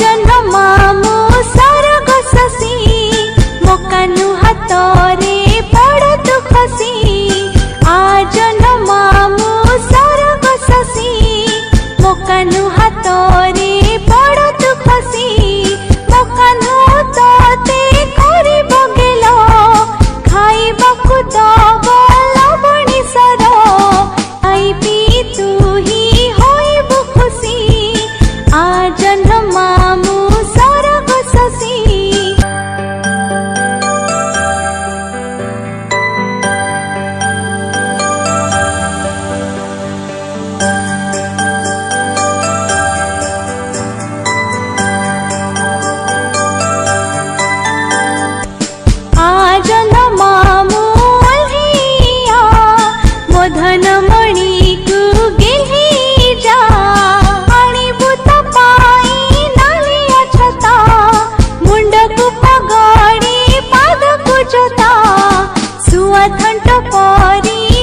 मामू सरग शशी मो कान्हू हाथ रे पड़ तू खसी आजन मामू सरग शशी मो कान्हू हाथ रे पड़ तू खसी मो कान्हू तोते करी बगेलो खाइबाकू दब लवणी सर आई पी तू ही होइबु खुशी आजन मामू सरग शशी आजन मामू अल्हिया मो धन मणि कु गिल्ही जा आनिबु त पाई नालिया छता मुंड कु पगड़ी पाद कु जोता सुआ थंट परी